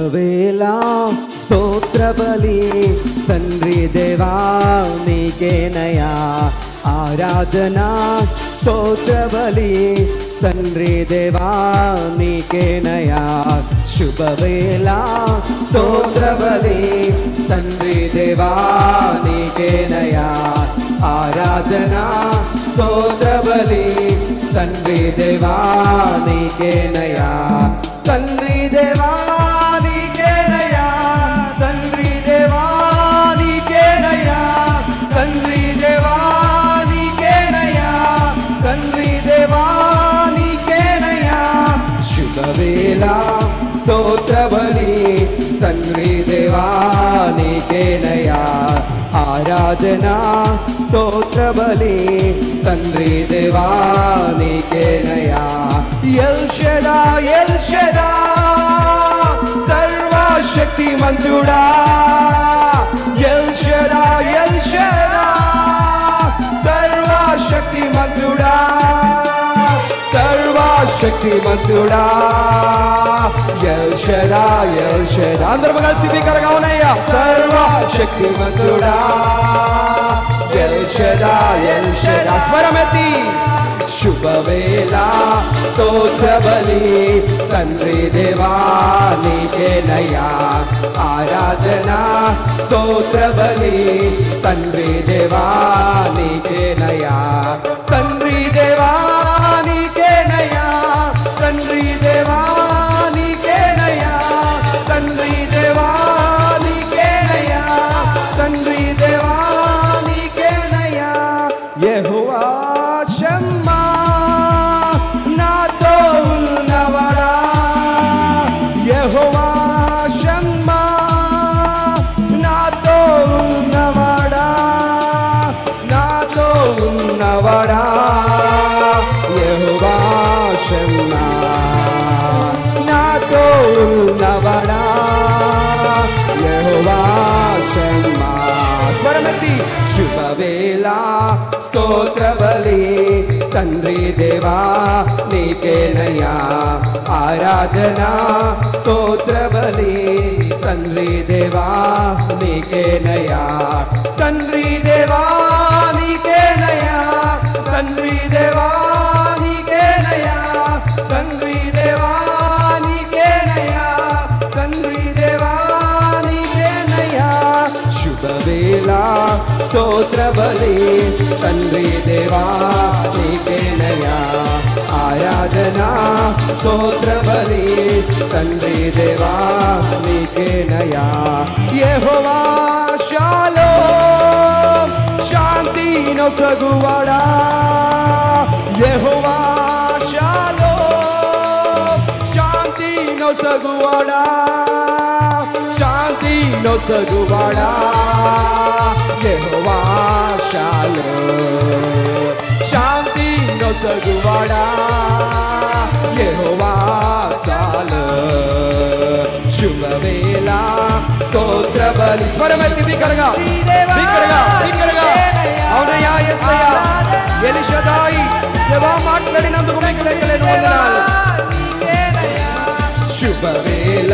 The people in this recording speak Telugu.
శుభవేళ స్తోత్ర బలి తండ్రి దేవా నీకేనయా ఆరాధన స్తోత్ర బలి తండ్రి దేవా నీకేనయా శుభవేళ స్తోత్ర బలి తండ్రి దేవా నీకేనయా ఆరాధన స్తోత్ర బలి తండ్రి దేవా నీకేనయా తండ్రి దేవా నీకేనయా తండ్రి దేవా నీకేనయా తండ్రి దేవా నీకేనయా తండ్రి దేవా నీకేనయా శుభవేళ స్తోత్ర బలి తండ్రి దేవా నీకేనయా ఆరాధన స్తోత్ర బలి తండ్రి దేవా నీకేనయా ఎల్ షదాయ్ సర్వశక్తిమంతుడా ఎల్ షదాయ్ సర్వశక్తిమంతుడా సర్వశక్తిమంతుడా ఎల్ షదాయ్ అందరూ కలిసి బిగ్గరగా ఉన్నాయా సర్వశక్తిమంతుడా ఎల్ షదాయ్ స్వరమెత్తి శుభవేళ స్తోత్ర బలి తండ్రి దేవా నీకేనయా ఆరాధన స్తోత్ర బలి తండ్రి దేవా నీకేనయా తండ్రి దేవా నీకేనయా తండ్రి దేవా నీకేనయా తండ్రి దేవా నీకేనయా తండ్రి దేవా నీకేనయా యెహోవా షమ్మా నాతో ఉన్నవాడా యెహోవా షమ్మా నాతో ఉన్నవాడా నాతో ఉన్నవాడా యెహోవా షమ్మా నాతో ఉన్నవాడా యెహోవా షమ్మా స్వరమెత్తి శుభవేళ స్తోత్ర బలి తండ్రి దేవా నీకేనయా ఆరాధన స్తోత్ర బలి తండ్రి దేవా నీకేనయా తండ్రి దేవా నీకేనయా తండ్రి దేవా నీకేనయా తండ్రి దేవా నీకేనయా తండ్రి దేవా నీకేనయా శుభవేళ స్తోత్ర బలి తండ్రి దేవా నీకేనయా ఆరాధన స్తోత్ర బలి తండ్రి దేవా నీకేనయా యెహోవా షాలోమ్ శాంతి నొసగువాడా యెహోవా షాలోమ్ శాంతి నొసగువాడా శాంతి నొసగువాడా యెహోవా షాలోమ్ శాంతి నొసగువాడా యెహోవా షాలోమ్ శుభవేళ స్తోత్ర బలి స్వరమెత్తి బిగ్గరగా బిగ్గరగా బిగ్గరగా అవునయ్యా యేసయ్యా ఎల్ షదాయ్ దేవా మాట్లాడినందుకు మీకు లెక్కలేని వందనాలు శుభవేళ